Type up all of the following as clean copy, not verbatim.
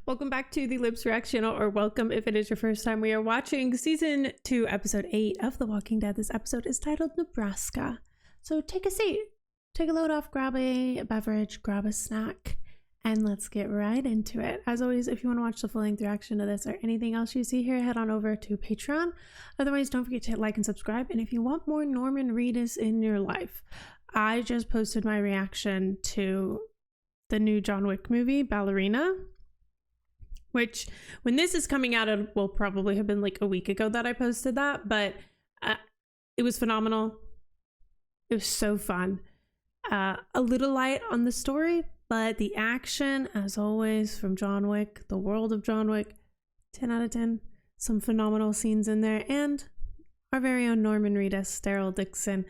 Welcome back to the Lips React channel, or welcome if it is your first time. We are watching season 2, episode 8 of The Walking Dead. This episode is titled Nebraska. So take a seat, take a load off, grab a beverage, grab a snack, and let's get right into it. As always, if you want to watch the full-length reaction to this or anything else you see here, head on over to Patreon. Otherwise, don't forget to hit like and subscribe. And if you want more Norman Reedus in your life, I just posted my reaction to the new John Wick movie, Ballerina, which when this is coming out, it will probably have been like a week ago that I posted that, but it was phenomenal. It was so fun. A little light on the story, but the action, as always, from John Wick, the world of John Wick, 10 out of 10. Some phenomenal scenes in there, and our very own Norman Reedus, Daryl Dixon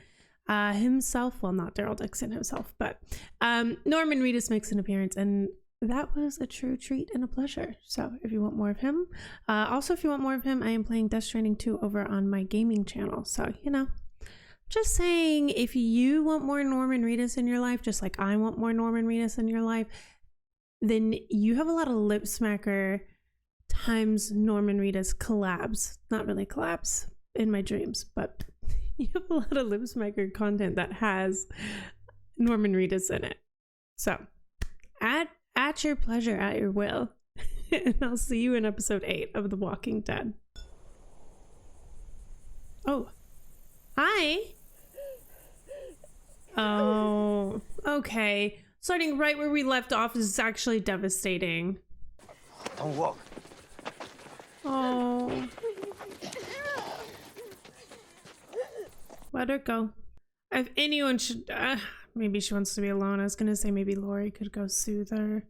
himself. Well, not Daryl Dixon himself, but Norman Reedus makes an appearance, and that was a true treat and a pleasure. So if you want more of him, also if you want more of him, I am playing Death Stranding 2 over on my gaming channel. So, you know, just saying, if you want more Norman Reedus in your life, just like I want more Norman Reedus in your life, then you have a lot of Lip Smacker times Norman Reedus collabs. Not really collabs in my dreams, but you have a lot of Lip Smacker content that has Norman Reedus in it. So at your pleasure, at your will. And I'll see you in episode 8 of The Walking Dead. Oh, hi. Oh, okay. Starting right where we left off is actually devastating. Don't walk. Oh. Let her go. If anyone should, maybe she wants to be alone. I was gonna say maybe Lori could go soothe her.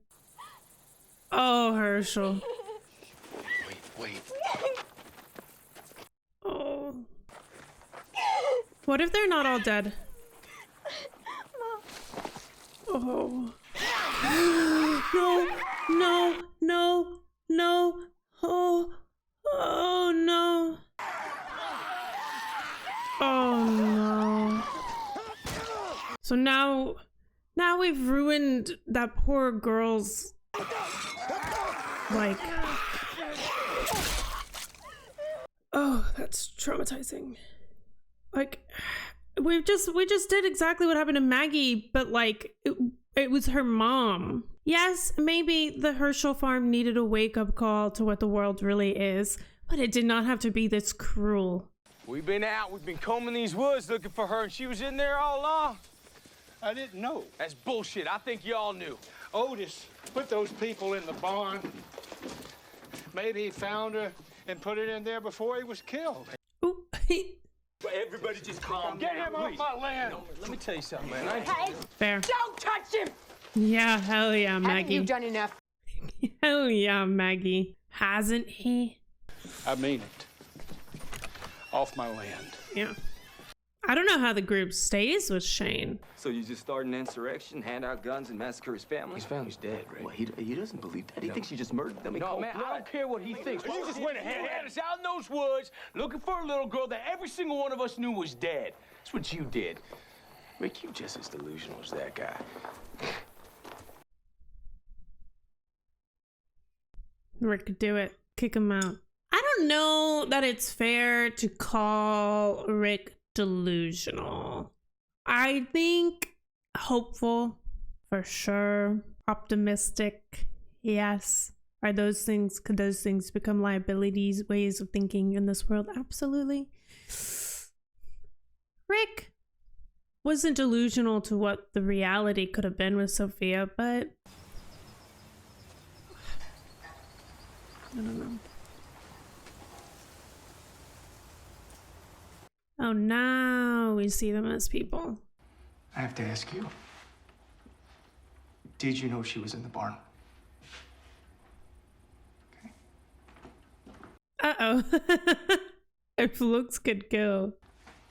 Oh, Herschel. Wait. Oh. What if they're not all dead? Oh. No. Oh, no. Oh, no. So now we've ruined that poor girl's, like, oh, that's traumatizing. Like, we just did exactly what happened to Maggie, but like it was her mom. Yes, maybe the Herschel farm needed a wake-up call to what the world really is, but it did not have to be this cruel. We've been combing these woods looking for her, and she was in there all along. I didn't know. That's bullshit. I think y'all knew. Otis put those people in the barn. Maybe he found her and put it in there before he was killed. Ooh. Everybody just calm down. Get him off my land. No, let me tell you something, man. Fair. Don't touch him! Yeah, hell yeah, Maggie. Haven't you done enough? Hell yeah, Maggie. Hasn't he? I mean it. Off my land. Yeah. I don't know how the group stays with Shane. So you just start an insurrection, hand out guns, and massacre his family? His family's dead, right? Well, he doesn't believe that. He thinks you just murdered them. No, man, I don't care what he thinks. You just went ahead and had us out in those woods looking for a little girl that every single one of us knew was dead. That's what you did. Rick, you're just as delusional as that guy. Rick, do it. Kick him out. I don't know that it's fair to call Rick delusional. I think hopeful, for sure. Optimistic, yes. Could those things become liabilities, ways of thinking in this world? Absolutely. Rick wasn't delusional to what the reality could have been with Sophia, but I don't know. Oh, now we see them as people. I have to ask you, did you know she was in the barn? Okay. Uh-oh. If looks could kill.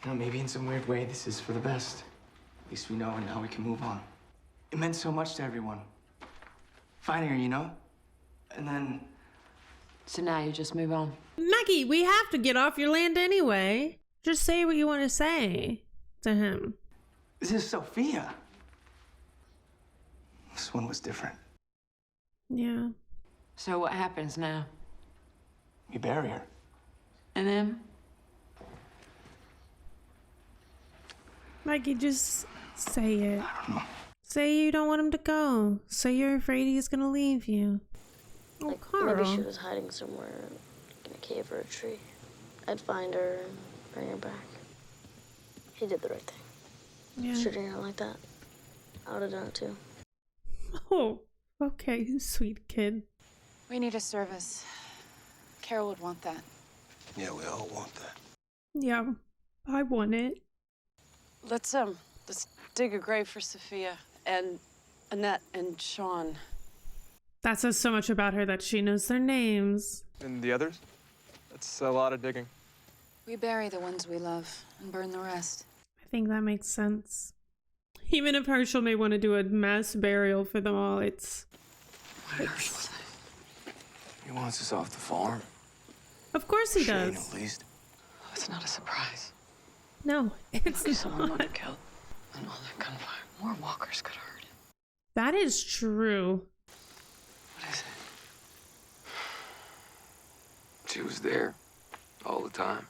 You know, maybe in some weird way, this is for the best. At least we know, and now we can move on. It meant so much to everyone. Finding her, you know? And then... So now you just move on. Maggie, we have to get off your land anyway. Just say what you want to say to him. This is Sophia. This one was different. Yeah. So what happens now? We bury her. And then? Mikey, just say it. I don't know. Say you don't want him to go. Say you're afraid he's gonna leave you. Oh, Like, Carl. maybe she was hiding somewhere in a cave or a tree. I'd find her and bring her back. He did the right thing. Yeah. Shooting her like that. I would have done it too. Oh, okay, sweet kid. We need a service. Carol would want that. Yeah, we all want that. Yeah, I want it. Let's dig a grave for Sophia and Annette and Sean. That says so much about her that she knows their names. And the others? That's a lot of digging. We bury the ones we love and burn the rest. I think that makes sense. Even if Herschel may want to do a mass burial for them all, it's... What Herschel say? He wants us off the farm. Of course he Shane, does. at least. It's not a surprise. No, it's Someone would not. have killed. And all that gunfire. More walkers could have heard it. That is true. What is it? She was there all the time.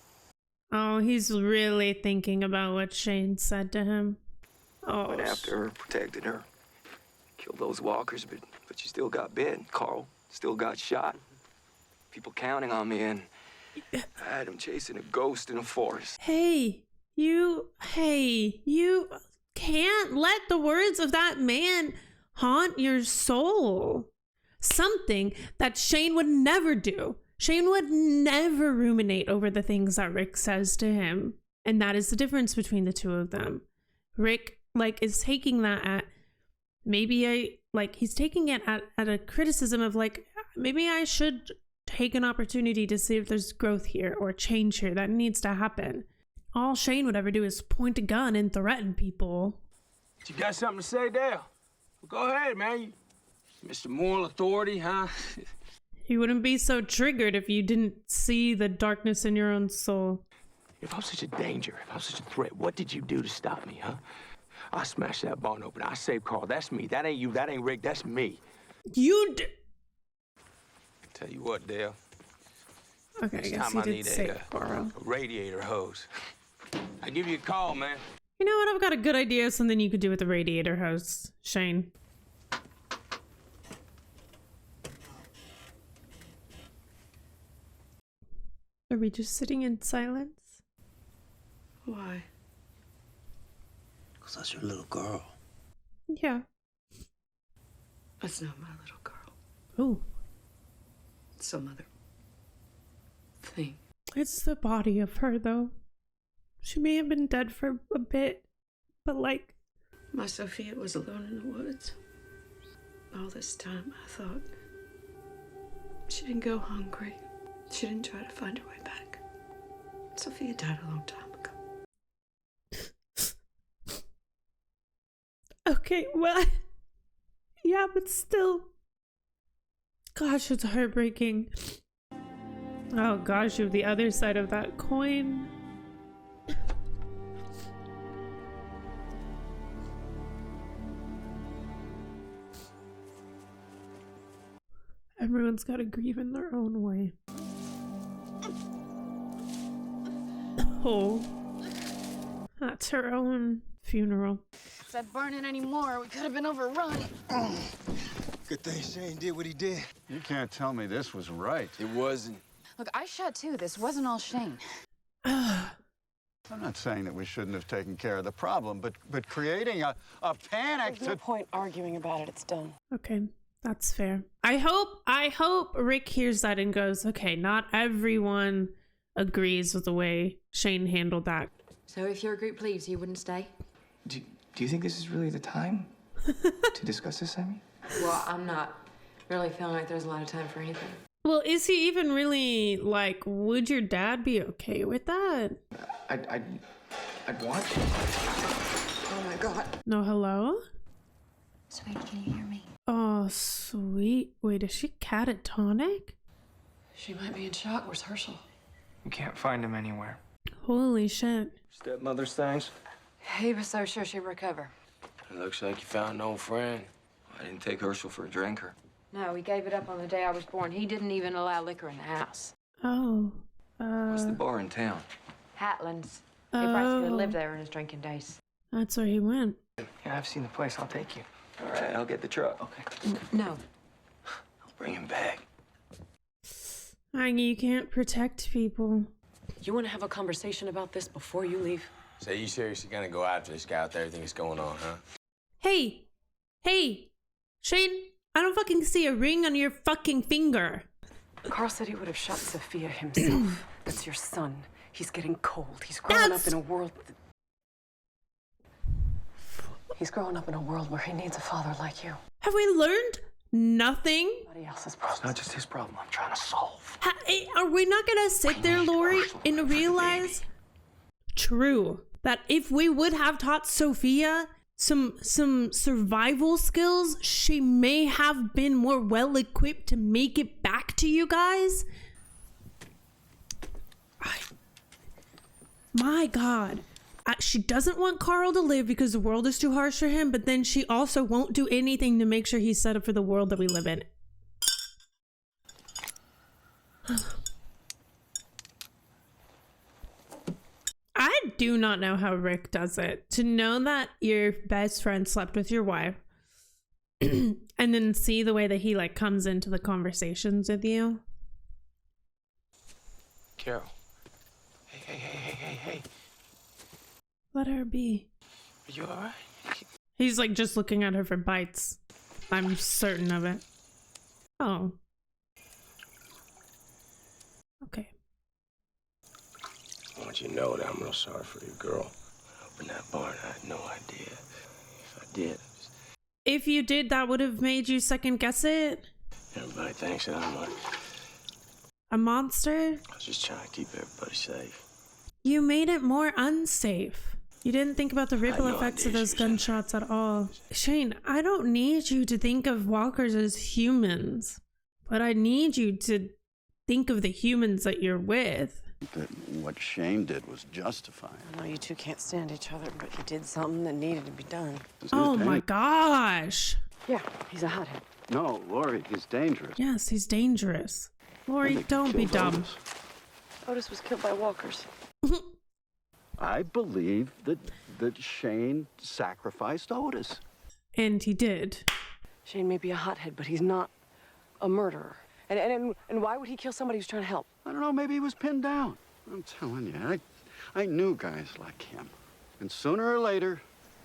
Oh, he's really thinking about what Shane said to him. Oh, Went after her, protected her. Killed those walkers, but she still got bit. Carl still got shot. People counting on me, and I had him chasing a ghost in a forest. Hey, you can't let the words of that man haunt your soul. Something that Shane would never do. Shane would never ruminate over the things that Rick says to him. And that is the difference between the two of them. Rick, is taking that at he's taking it at a criticism of maybe I should take an opportunity to see if there's growth here or change here that needs to happen. All Shane would ever do is point a gun and threaten people. You got something to say, Dale? Well, go ahead, man. You, Mr. Moral Authority, huh? You wouldn't be so triggered if you didn't see the darkness in your own soul. If I'm such a danger, if I'm such a threat, what did you do to stop me, huh? I smashed that barn open. I saved Carl. That's me. That ain't you. That ain't Rick. That's me. Tell you what, Dale. Okay, I Next guess time he I did need say a borrow. radiator hose. I give you a call, man. You know what? I've got a good idea of something you could do with the radiator hose, Shane. Are we just sitting in silence? Why? Because that's your little girl. Yeah. That's not my little girl. Oh, It's some other thing. it's the body of her, though. She may have been dead for a bit, but My Sophia was alone in the woods. All this time, I thought she didn't go hungry. She didn't try to find her way back. Sophia died a long time ago. Okay, well, yeah, but still. Gosh, it's heartbreaking. Oh gosh, you have the other side of that coin. Everyone's got to grieve in their own way. Oh, that's her own funeral. If that burning anymore, we could have been overrun. Good thing Shane did what he did. You can't tell me this was right. It wasn't. Look, I shot too. This wasn't all Shane. I'm not saying that we shouldn't have taken care of the problem, but creating a panic There's no point arguing about it. It's done. Okay, that's fair. I hope Rick hears that and goes, okay, not everyone agrees with the way Shane handled that. So if your group leaves, you wouldn't stay? Do you think this is really the time to discuss this, I mean? Well, I'm not really feeling like there's a lot of time for anything. Well, is he even really, would your dad be okay with that? I'd want to. Oh my God. No, hello? Sweetie, can you hear me? Oh, sweet. Wait, is she catatonic? She might be in shock. Where's Herschel? We can't find him anywhere. Holy shit. Stepmother's things? He was so sure she'd recover. It looks like you found an old friend. I didn't take Herschel for a drinker. No, he gave it up on the day I was born. He didn't even allow liquor in the house. Oh. What's the bar in town? Hatland's. He practically lived there in his drinking days. That's where he went. Yeah, I've seen the place. I'll take you. All right, I'll get the truck. Okay. No. I'll bring him back. Maggie, you can't protect people. You want to have a conversation about this before you leave? So you seriously gonna go after this guy with everything that's going on, huh? Hey! Hey! Shane, I don't fucking see a ring on your fucking finger. Carl said he would have shot Sophia himself. That's your son. He's getting cold. He's growing up in a world... He's growing up in a world where he needs a father like you. Have we learned nothing? Nobody else's problem. It's not just his problem. I'm trying to solve. Are we not gonna sit there, Lori, and realize... True. That if we would have taught Sophia some survival skills, she may have been more well equipped to make it back to you guys. My God. She doesn't want Carl to live because the world is too harsh for him, but then she also won't do anything to make sure he's set up for the world that we live in. I do not know how Rick does it. To know that your best friend slept with your wife and then see the way that he like comes into the conversations with you. Carol. Hey. Let her be. Are you all right? He's like just looking at her for bites. I'm certain of it. Oh. Okay. I want you to know that I'm real sorry for you, girl. Open that barn, I had no idea. If I did, If you did, that would have made you second guess it? everybody thinks that I'm a monster? I was just trying to keep everybody safe. You made it more unsafe. You didn't think about the ripple effects of those gunshots at all. Shane, I don't need you to think of walkers as humans, but I need you to think of the humans that you're with. That what Shane did was justified. I know you two can't stand each other, but he did something that needed to be done. Oh my gosh. Yeah, he's a hothead. No, Lori, he's dangerous. Yes, he's dangerous. Lori, don't be dumb. Otis was killed by walkers. I believe that Shane sacrificed Otis. And he did. Shane may be a hothead, but he's not a murderer. And why would he kill somebody who's trying to help? I don't know, maybe he was pinned down. I'm telling you, I knew guys like him. And sooner or later,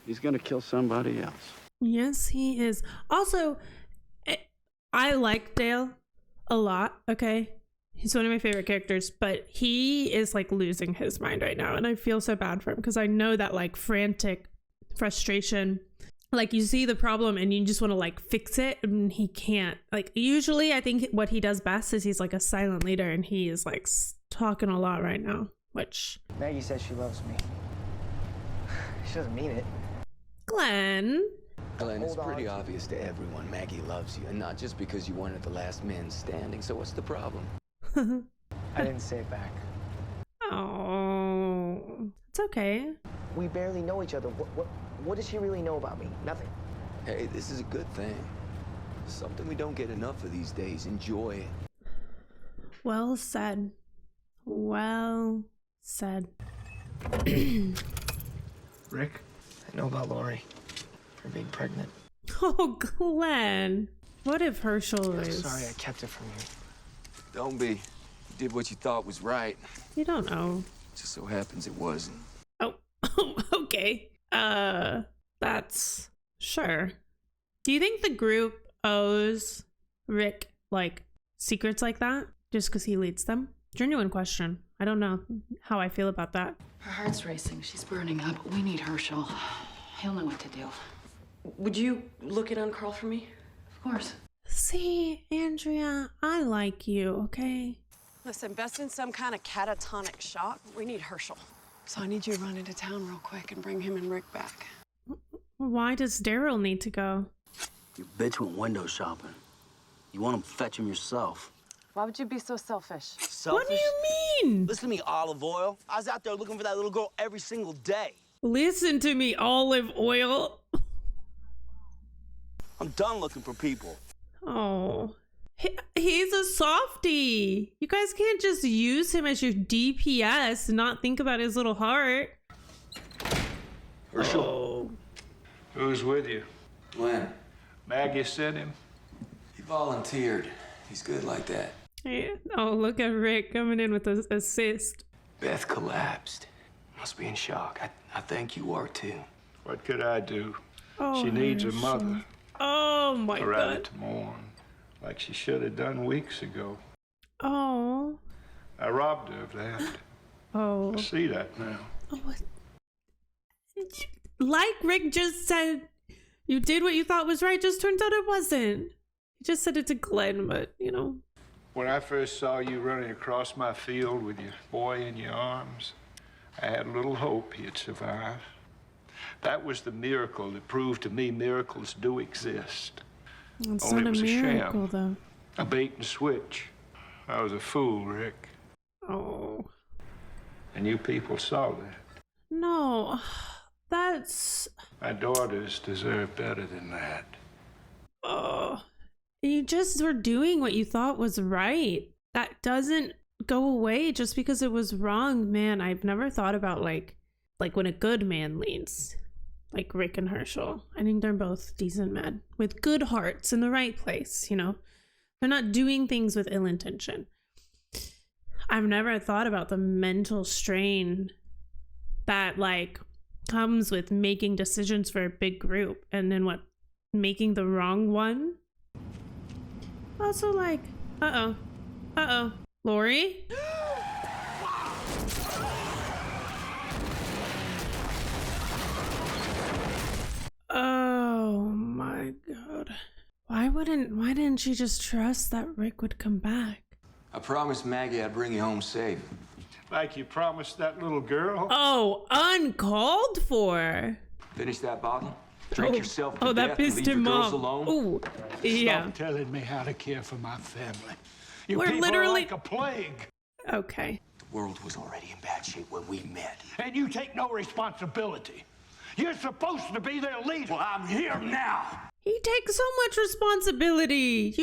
he's gonna kill somebody else. Yes, he is. Also, I like Dale a lot, okay? He's one of my favorite characters, but he is like losing his mind right now. And I feel so bad for him because I know that like frantic frustration, like you see the problem and you just want to like fix it and he can't. Like usually I think what he does best is he's like a silent leader and he is like talking a lot right now, which... Maggie says she loves me. She doesn't mean it. Glenn, it's pretty obvious to everyone Maggie loves you, and not just because you wanted the last man standing. So what's the problem? I didn't say it back. Oh, it's okay. We barely know each other. What does she really know about me? Nothing. Hey, this is a good thing. Something we don't get enough of these days. Enjoy it. Well said. Well said. Rick, I know about Lori. Her being pregnant. Oh, Glenn. What if Herschel I'm is... sorry I kept it from you. Don't be. You did what you thought was right. You don't know. Just so happens it wasn't. Oh, okay. That's... Sure. Do you think the group owes Rick, like, secrets like that? Just because he leads them? Genuine question. I don't know how I feel about that. Her heart's racing. She's burning up. We need Herschel. He'll know what to do. Would you look in on Carl for me? Of course. See, Andrea, I like you, okay? Listen, best in some kind of catatonic shock. We need Herschel. So I need you to run into town real quick and bring him and Rick back. Why does Daryl need to go? Your bitch went window shopping. You want to fetch him yourself. Why would you be so selfish? Selfish? What do you mean? Listen to me, Olive Oil. I was out there looking for that little girl every single day. Listen to me, Olive Oil. I'm done looking for people. Oh. He's a softie. You guys can't just use him as your DPS and not think about his little heart. Herschel. Oh. Who's with you? Glenn. Maggie sent him? He volunteered. He's good like that. Yeah. Oh, look at Rick coming in with an assist. Beth collapsed. Must be in shock. I think you are too. What could I do? Oh, she needs her Herschel. mother. Oh my Ready God. to mourn, like she should have done weeks ago. Oh. I robbed her of that. Oh. I see that now. Oh, what? Like Rick just said, you did what you thought was right. Just turns out it wasn't. He just said it to Glenn, but you know. When I first saw you running across my field with your boy in your arms, I had little hope he'd survive. That was the miracle that proved to me miracles do exist. It's Only not it was a a miracle, sham. though. A bait and switch. I was a fool, Rick. Oh. And you people saw that. No. That's... My daughters deserve better than that. Oh. You just were doing what you thought was right. That doesn't go away just because it was wrong. Man, I've never thought about like when a good man leads. Like Rick and Herschel. I think they're both decent men with good hearts in the right place, you know? They're not doing things with ill intention. I've never thought about the mental strain that like comes with making decisions for a big group and then what, making the wrong one. Also like, uh-oh, Lori? Oh my God. Why didn't she just trust that Rick would come back? I promised Maggie I'd bring you home safe. Like you promised that little girl? Oh, uncalled for. Finish that bottle. Drink yourself to that death and pissed leave your him girls off. alone. Ooh, yeah. Stop telling me how to care for my family. You We're people literally- are like a plague. Okay. The world was already in bad shape when we met. And you take no responsibility. You're supposed to be their leader. Well, I'm here now. He takes so much responsibility.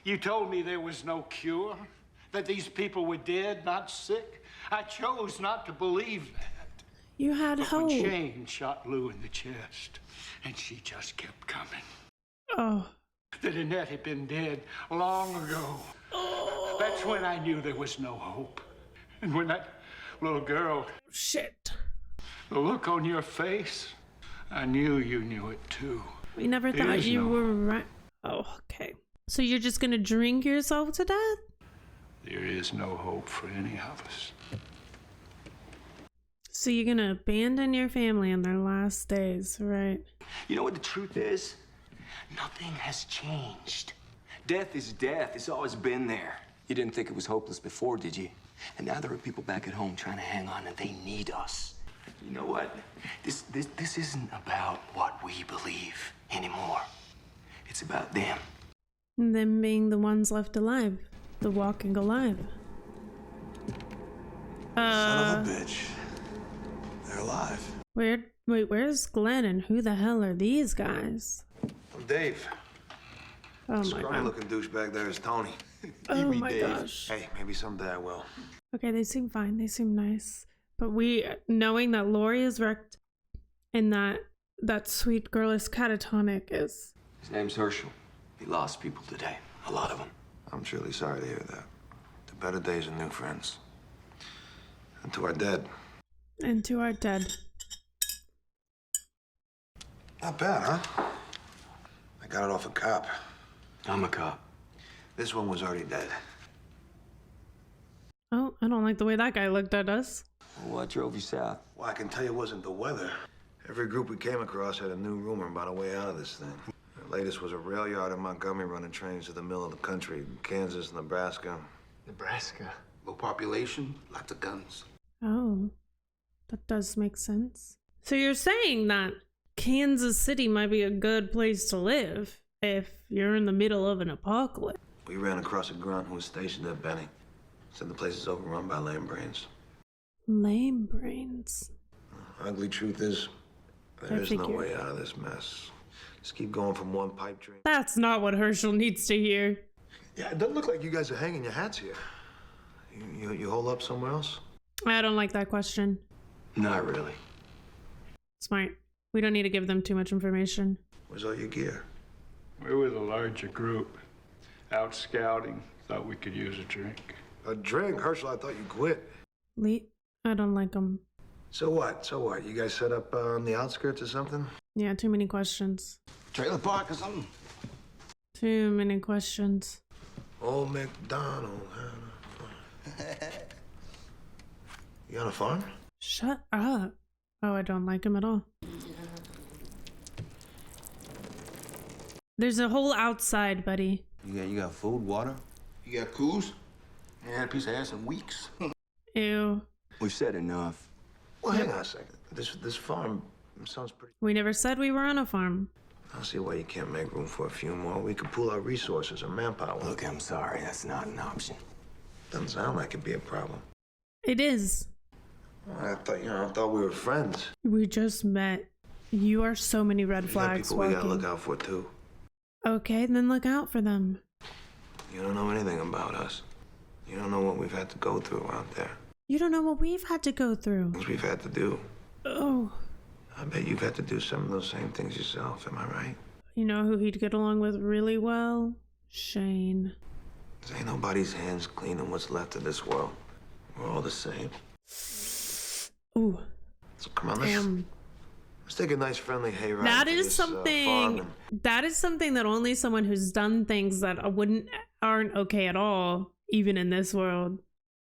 You told me there was no cure, that these people were dead, not sick. I chose not to believe that. You had But hope. when Shane shot Lou in the chest, and she just kept coming. Oh. That Annette had been dead long ago. Oh. That's when I knew there was no hope. And when that little girl... Shit. The look on your face, I knew you knew it too. We never There thought is you no were right. Oh, okay. So you're just gonna drink yourself to death? There is no hope for any of us. So you're gonna abandon your family in their last days, right? You know what the truth is? Nothing has changed. Death is death. It's always been there. You didn't think it was hopeless before, did you? And now there are people back at home trying to hang on, and they need us. You know what? This isn't about what we believe anymore. It's about them. And them being the ones left alive. The walking alive. Son of a bitch. They're alive. Wait, where's Glenn and who the hell are these guys? I'm Dave. Oh my Scrawny God. looking douche back there is Tony. Oh my gosh. Hey, maybe someday I will. Okay, they seem fine. They seem nice. But knowing that Lori is wrecked and that sweet girl is catatonic is... His name's Herschel. He lost people today. A lot of them. I'm truly sorry to hear that. To better days and new friends. And to our dead. And to our dead. Not bad, huh? I got it off a cop. I'm a cop. This one was already dead. Oh, I don't like the way that guy looked at us. Well, what drove you south? Well, I can tell you it wasn't the weather. Every group we came across had a new rumor about a way out of this thing. The latest was a rail yard in Montgomery running trains to the middle of the country. Kansas, Nebraska. Nebraska. Low population, lots of guns. Oh, that does make sense. So you're saying that Kansas City might be a good place to live if you're in the middle of an apocalypse. We ran across a grunt who was stationed at Benny. Said the place is overrun by lame brains. Lame brains. Ugly truth is, there I is no figured. way out of this mess. Just keep going from one pipe dream. That's not what Herschel needs to hear. Yeah, it doesn't look like you guys are hanging your hats here. You hole up somewhere else? I don't like that question. Not really. Smart. We don't need to give them too much information. Where's all your gear? We were the larger group. Out scouting. Thought we could use a drink. A drink? Herschel, I thought you quit. Lee, I don't like them. So what? So what? You guys set up on the outskirts or something? Yeah, too many questions. Trailer park or something? Too many questions. Old MacDonald. You on a farm? Shut up. Oh, I don't like him at all. There's a hole outside, buddy. You got food, water? You got coos? You had a piece of ass in weeks. Ew. We've said enough. Well, hang on a second. This farm sounds pretty... We never said we were on a farm. I don't see why you can't make room for a few more. We could pool our resources or manpower. Look, I'm sorry. That's not an option. Doesn't sound like it'd be a problem. It is. I thought we were friends. We just met. You are so many red You got flags people we walking. gotta look out for, too. Okay, then look out for them. You don't know anything about us. You don't know what we've had to go through out there. You don't know what we've had to go through. Things we've had to do. Oh. I bet you've had to do some of those same things yourself, am I right? You know who he'd get along with really well? Shane. There ain't nobody's hands clean in what's left of this world. We're all the same. Ooh. So come on, let's take a nice friendly hayride. That to is this, something. farm and- That is something that only someone who's done things that aren't okay at all, even in this world.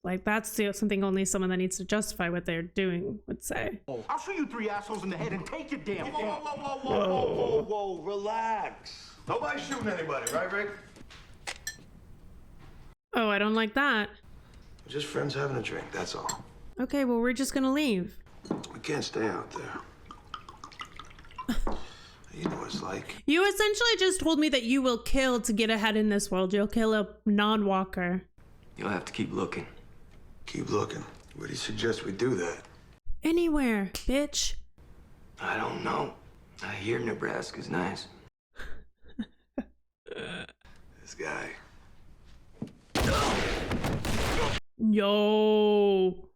Like that's something only someone that needs to justify what they're doing would say. I'll shoot you 3 assholes in the head and take your damn thing. Whoa, relax. Nobody's shooting anybody, right, Rick? Oh, I don't like that. We're just friends having a drink, that's all. Okay, well, we're just gonna leave. We can't stay out there. You know what it's like. You essentially just told me that you will kill to get ahead in this world. You'll kill a non-walker. You'll have to keep looking. Keep looking. Where do you suggest we do that? Anywhere, bitch. I don't know. I hear Nebraska's nice. This guy. Yo.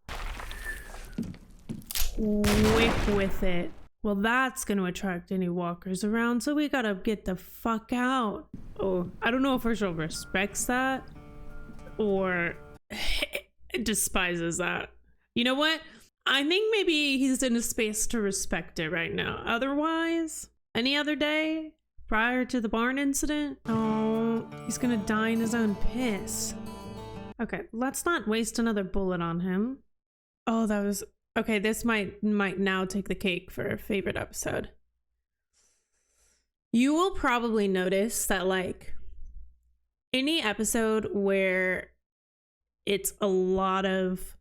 Quick with it. Well, that's going to attract any walkers around, so we gotta get the fuck out. Oh, I don't know if Herschel respects that or despises that. You know what? I think maybe he's in a space to respect it right now. Otherwise, any other day prior to the barn incident, oh, he's gonna die in his own piss. Okay, let's not waste another bullet on him. Oh, that was... Okay, this might now take the cake for a favorite episode. You will probably notice that, like, any episode where it's a lot of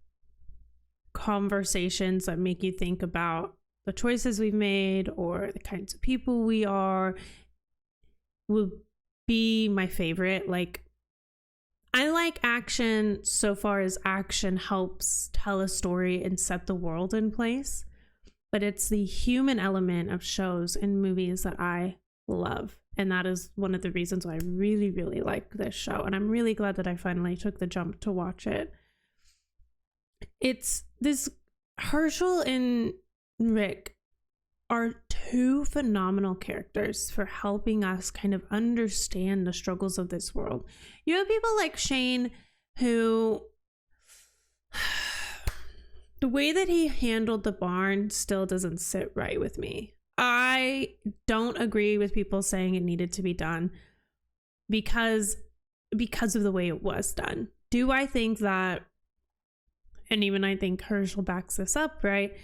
conversations that make you think about the choices we've made or the kinds of people we are will be my favorite. Like, I like action so far as action helps tell a story and set the world in place, but it's the human element of shows and movies that I love. And that is one of the reasons why I really, really like this show. And I'm really glad that I finally took the jump to watch it. It's this Herschel and Rick are two phenomenal characters for helping us kind of understand the struggles of this world. You have people like Shane who the way that he handled the barn still doesn't sit right with me. I don't agree with people saying it needed to be done because of the way it was done. Do I think that, and even I think Herschel backs this up, right?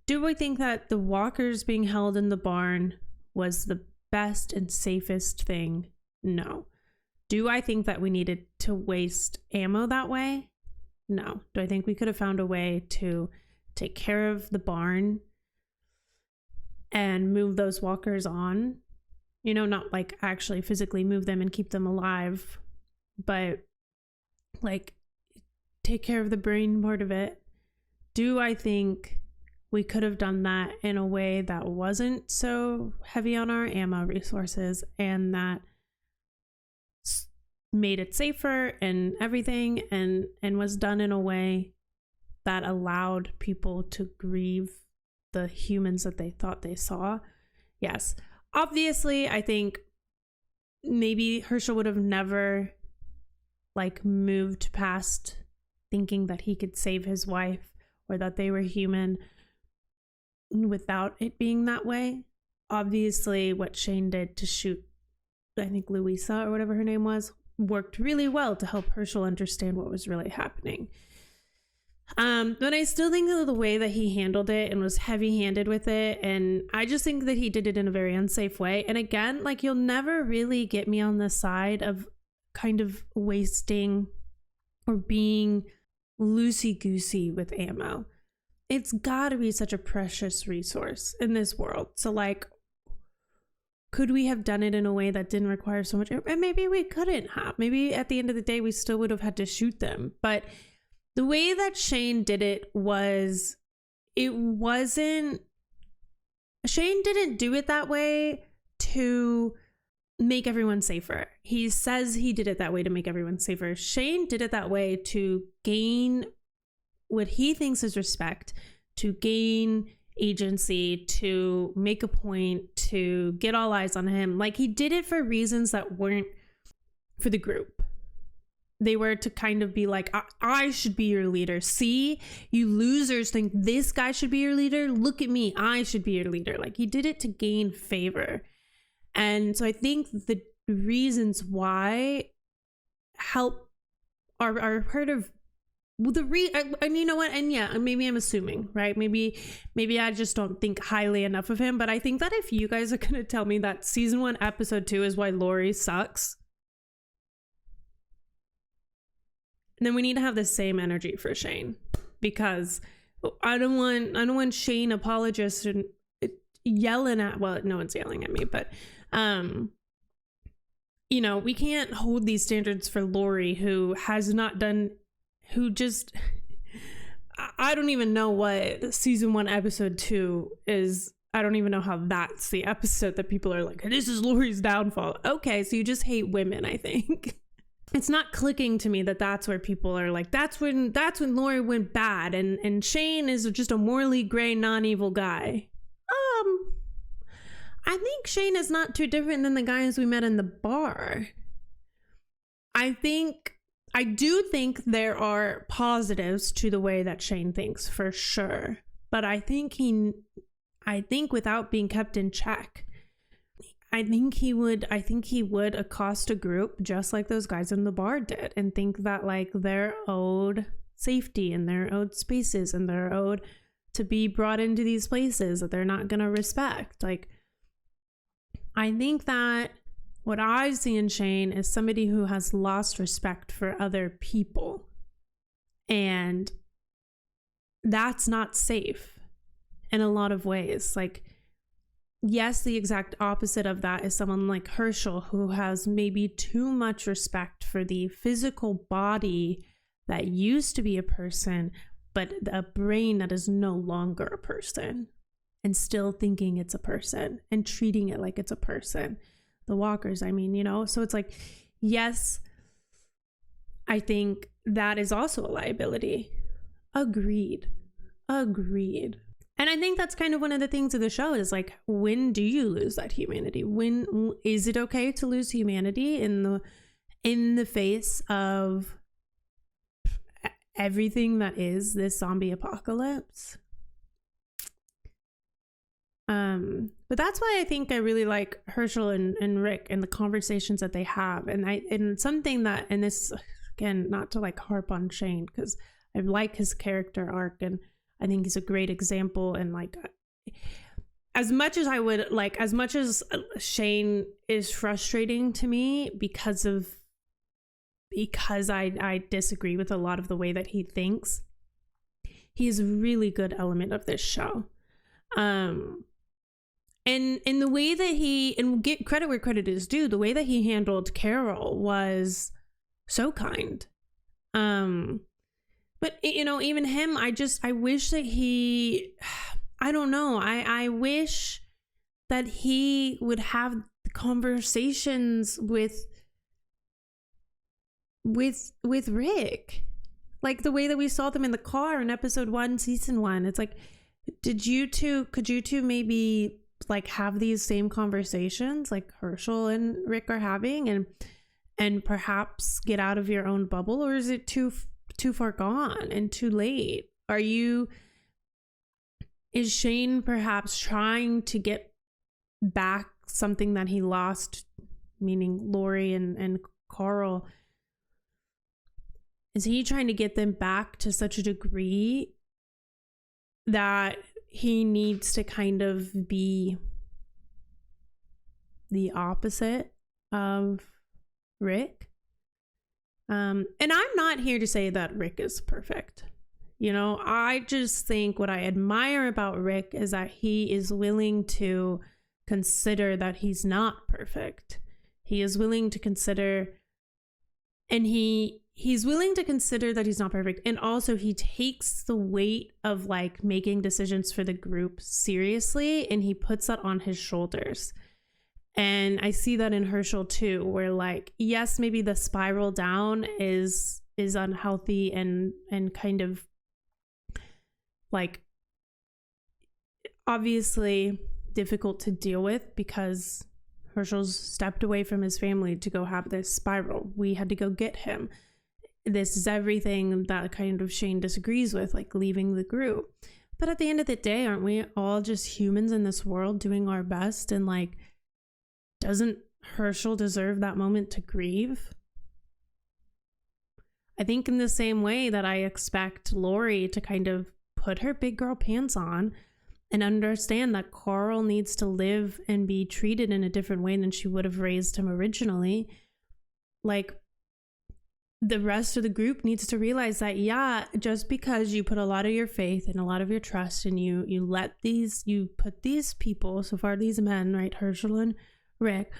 Do I think that the walkers being held in the barn was the best and safest thing? No. Do I think that we needed to waste ammo that way? No. Do I think we could have found a way to take care of the barn and move those walkers on? You know, not like actually physically move them and keep them alive, but like take care of the brain part of it. Do I think we could have done that in a way that wasn't so heavy on our ammo resources, and that made it safer and everything, and was done in a way that allowed people to grieve the humans that they thought they saw. Yes, obviously, I think maybe Herschel would have never like moved past thinking that he could save his wife or that they were human without it being that way. Obviously, what Shane did to shoot, I think, Louisa or whatever her name was, worked really well to help Herschel understand what was really happening. But I still think of the way that he handled it and was heavy-handed with it, and I just think that he did it in a very unsafe way. And again, like, you'll never really get me on the side of kind of wasting or being loosey-goosey with ammo. It's gotta be such a precious resource in this world. So, like, could we have done it in a way that didn't require so much? And maybe we couldn't have. Maybe at the end of the day, we still would have had to shoot them. But the way that Shane did it was, Shane didn't do it that way to make everyone safer. He says he did it that way to make everyone safer. Shane did it that way to gain what he thinks is respect, to gain agency, to make a point, to get all eyes on him. Like, he did it for reasons that weren't for the group. They were to kind of be like, I should be your leader. See, you losers think this guy should be your leader. Look at me. I should be your leader. Like, he did it to gain favor. And so I think the reasons why help are part of and you know what? And yeah, maybe I'm assuming, right? Maybe I just don't think highly enough of him. But I think that if you guys are going to tell me that season 1, episode 2 is why Lori sucks, then we need to have the same energy for Shane, because I don't want Shane apologists and yelling at, well, no one's yelling at me, but you know, we can't hold these standards for Lori, who has not done, who just, I don't even know what season 1, episode 2 is. I don't even know how that's the episode that people are like, this is Lori's downfall. Okay, so you just hate women, I think. It's not clicking to me that that's where people are like, that's when Lori went bad, and Shane is just a morally gray, non-evil guy. I think Shane is not too different than the guys we met in the bar. I do think there are positives to the way that Shane thinks, for sure. But I think without being kept in check, I think he would accost a group just like those guys in the bar did, and think that, like, they're owed safety and they're owed spaces and they're owed to be brought into these places that they're not going to respect. Like, I think that what I see in Shane is somebody who has lost respect for other people, and that's not safe in a lot of ways. Like, yes, the exact opposite of that is someone like Herschel, who has maybe too much respect for the physical body that used to be a person, but a brain that is no longer a person, and still thinking it's a person and treating it like it's a person. The walkers, I mean, you know? So it's like, yes, I think that is also a liability. Agreed. And I think that's kind of one of the things of the show is, like, when do you lose that humanity? When is it okay to lose humanity in the face of everything that is this zombie apocalypse? But that's why I think I really like Herschel and Rick and the conversations that they have. And something that, and this, again, not to like harp on Shane, because I like his character arc and I think he's a great example. And like, as much as Shane is frustrating to me because I disagree with a lot of the way that he thinks, he's a really good element of this show. And in the way that and get credit where credit is due, the way that he handled Carol was so kind. But, you know, even him, I wish that I don't know. I wish that he would have conversations with Rick, like the way that we saw them in the car in episode 1, season 1. It's like, could you two maybe like have these same conversations like Herschel and Rick are having, and perhaps get out of your own bubble? Or is it too far gone and too late? Is Shane perhaps trying to get back something that he lost, meaning Lori and Carl? Is he trying to get them back to such a degree that he needs to kind of be the opposite of Rick? And I'm not here to say that Rick is perfect. You know, I just think what I admire about Rick is that he is willing to consider that he's not perfect. He is willing to consider, and he's willing to consider that he's not perfect. And also he takes the weight of like making decisions for the group seriously, and he puts that on his shoulders. And I see that in Herschel too, where like, yes, maybe the spiral down is unhealthy and kind of like obviously difficult to deal with, because Herschel's stepped away from his family to go have this spiral. We had to go get him. This is everything that kind of Shane disagrees with, like leaving the group. But at the end of the day, aren't we all just humans in this world doing our best? And like, doesn't Herschel deserve that moment to grieve? I think in the same way that I expect Lori to kind of put her big girl pants on and understand that Carl needs to live and be treated in a different way than she would have raised him originally. Like, the rest of the group needs to realize that, yeah, just because you put a lot of your faith and a lot of your trust and you put these people, so far these men, right, Herschel and Rick,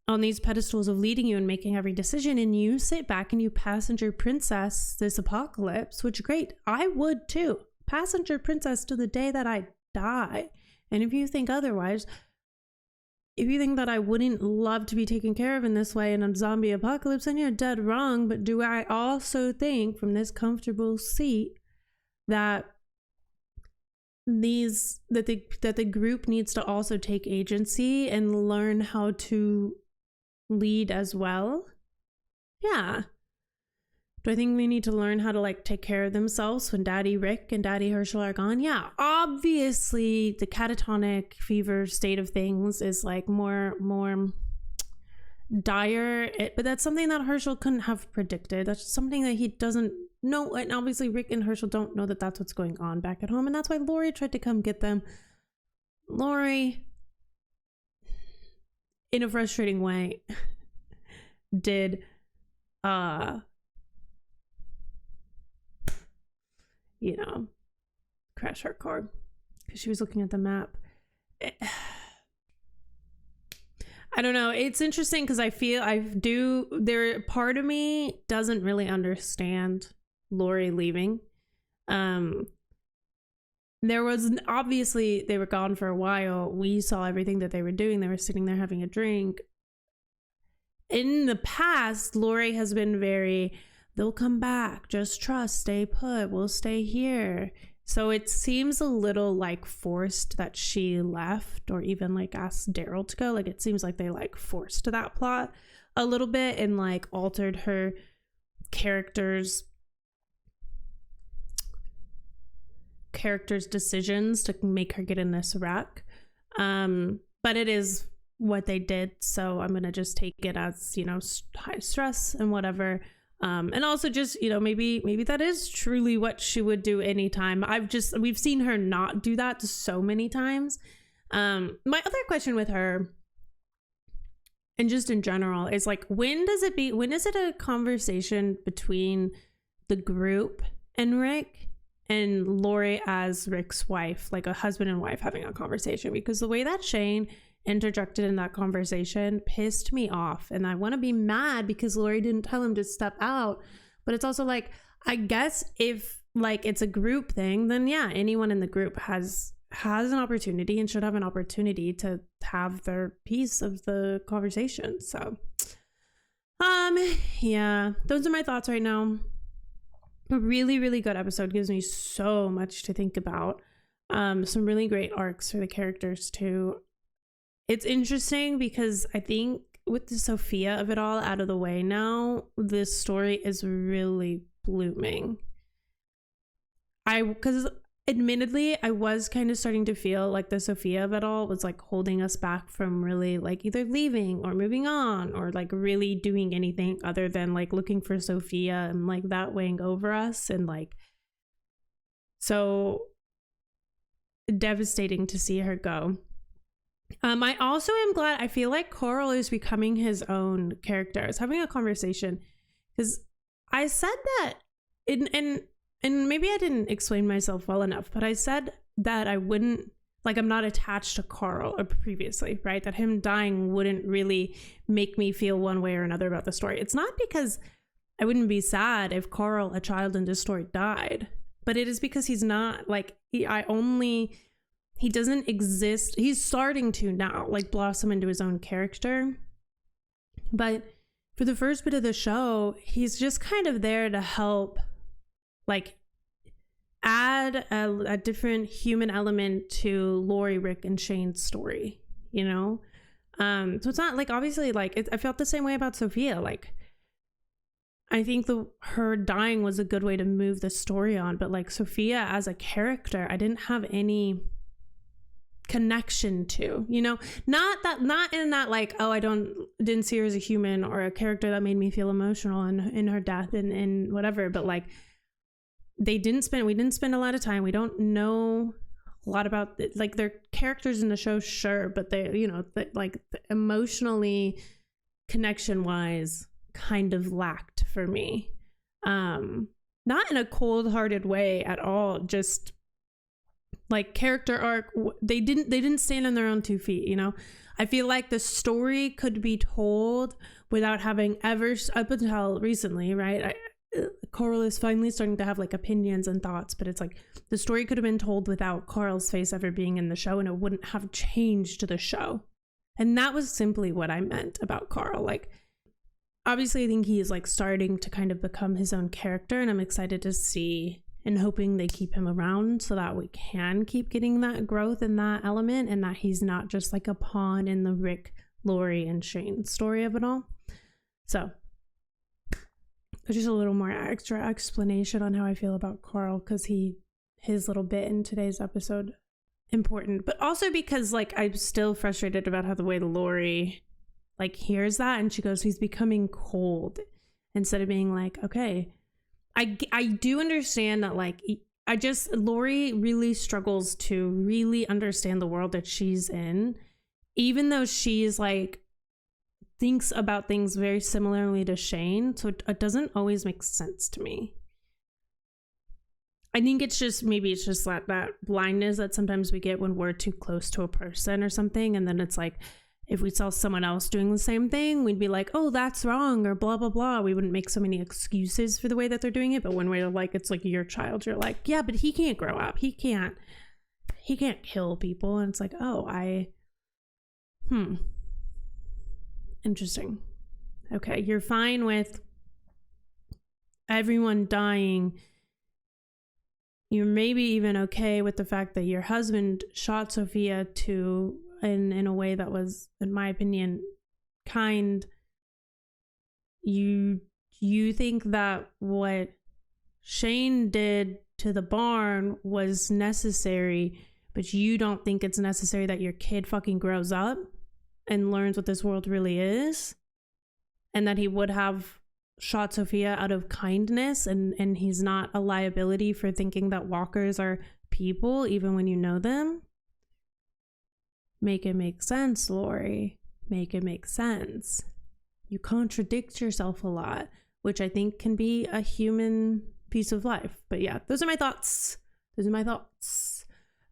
on these pedestals of leading you and making every decision, and you sit back and you passenger princess this apocalypse, which great, I would too. Passenger princess to the day that I die. And if you think otherwise, if you think that I wouldn't love to be taken care of in this way in a zombie apocalypse, then you're dead wrong. But do I also think from this comfortable seat that the group needs to also take agency and learn how to lead as well? Yeah. Do I think we need to learn how to like take care of themselves when Daddy Rick and Daddy Herschel are gone? Yeah, obviously the catatonic fever state of things is like more dire, but that's something that Herschel couldn't have predicted. That's something that he doesn't know, and obviously Rick and Herschel don't know that that's what's going on back at home, and that's why Lori tried to come get them. Lori, in a frustrating way, did crash her car because she was looking at the map. I don't know. It's interesting because part of me doesn't really understand Lori leaving. There was obviously, they were gone for a while. We saw everything that they were doing. They were sitting there having a drink. In the past, Lori has been very, they'll come back, just trust, stay put, we'll stay here. So it seems a little like forced that she left, or even like asked Daryl to go. Like, it seems like they like forced that plot a little bit and like altered her character's decisions to make her get in this wreck. But it is what they did, so I'm gonna just take it as, high stress and whatever. And also just, maybe that is truly what she would do anytime. We've seen her not do that so many times. My other question with her, and just in general, is like, when is it a conversation between the group and Rick, and Lori as Rick's wife, like a husband and wife having a conversation? Because the way that Shane interjected in that conversation pissed me off, and I want to be mad because Lori didn't tell him to step out. But it's also like, I guess if like it's a group thing, then yeah, anyone in the group has has an opportunity and should have an opportunity to have their piece of the conversation. So, yeah, those are my thoughts right now. A really, really good episode. Gives me so much to think about. Some really great arcs for the characters too. It's interesting because I think with the Sophia of it all out of the way now, this story is really blooming. Because admittedly, I was kind of starting to feel like the Sophia of it all was like holding us back from really like either leaving or moving on or like really doing anything other than like looking for Sophia and like that weighing over us. And like, so devastating to see her go. I also am glad. I feel like Coral is becoming his own character. I was having a conversation because I said that and maybe I didn't explain myself well enough, but I said that I wouldn't, like, I'm not attached to Carl previously, right? That him dying wouldn't really make me feel one way or another about the story. It's not because I wouldn't be sad if Carl, a child in this story, died, but it is because he's not, like, he doesn't exist. He's starting to now, like, blossom into his own character. But for the first bit of the show, he's just kind of there to help, like, add a different human element to Lori, Rick, and Shane's story, you know? So it's not, like, obviously, like, I felt the same way about Sophia. Like, I think her dying was a good way to move the story on, but, like, Sophia as a character, I didn't have any connection to, you know, not in that like, oh, I didn't see her as a human or a character that made me feel emotional in her death and whatever, but like we didn't spend a lot of time. We don't know a lot about like their characters in the show, sure, but they, you know, like emotionally, connection wise, kind of lacked for me. Not in a cold-hearted way at all, just like character arc, they didn't stand on their own 2 feet, you know? I feel like the story could be told without having ever, up until recently, right? Coral is finally starting to have like opinions and thoughts, but it's like the story could have been told without Carl's face ever being in the show, and it wouldn't have changed the show. And that was simply what I meant about Carl. Like, obviously I think he is like starting to kind of become his own character, and I'm excited to see and hoping they keep him around so that we can keep getting that growth in that element, and that he's not just like a pawn in the Rick, Lori, and Shane story of it all. So there's just a little more extra explanation on how I feel about Carl, because his little bit in today's episode important, but also because like I'm still frustrated about how the way Lori like hears that and she goes, he's becoming cold, instead of being like, okay, I do understand that, like, Lori really struggles to really understand the world that she's in, even though she's like thinks about things very similarly to Shane. So it doesn't always make sense to me. I think it's just that blindness that sometimes we get when we're too close to a person or something, and then it's like, if we saw someone else doing the same thing, we'd be like, oh, that's wrong, or blah, blah, blah. We wouldn't make so many excuses for the way that they're doing it. But when we're like, it's like your child, you're like, yeah, but he can't grow up. He can't kill people. And it's like, oh, interesting. Okay, you're fine with everyone dying. You're maybe even okay with the fact that your husband shot Sophia in a way that was, in my opinion, kind. You think that what Shane did to the barn was necessary, but you don't think it's necessary that your kid fucking grows up and learns what this world really is, and that he would have shot Sophia out of kindness, and he's not a liability for thinking that walkers are people even when you know them. Make it make sense, Lori. Make it make sense. You contradict yourself a lot, which I think can be a human piece of life. But yeah, those are my thoughts.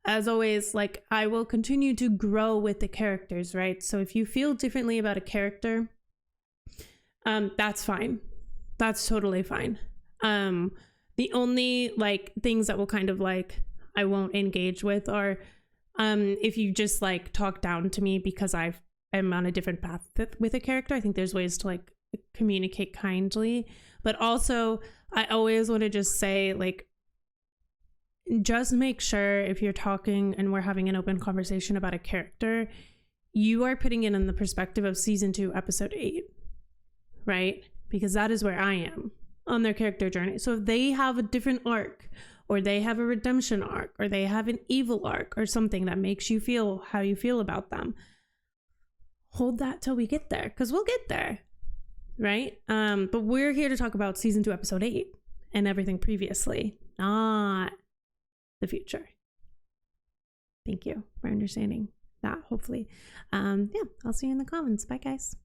As always, like, I will continue to grow with the characters, right? So if you feel differently about a character, that's fine. That's totally fine. The only like things that will kind of like I won't engage with are if you just like talk down to me because I'm on a different path with a character. I think there's ways to like communicate kindly, but also I always want to just say, like, just make sure if you're talking and we're having an open conversation about a character, you are putting it in the perspective of season 2, episode 8, right? Because that is where I am on their character journey. So if they have a different arc, or they have a redemption arc, or they have an evil arc, or something that makes you feel how you feel about them, hold that till we get there, because we'll get there, right? But we're here to talk about season 2, episode 8 and everything previously, not the future. Thank you for understanding that, hopefully. Yeah, I'll see you in the comments. Bye, guys.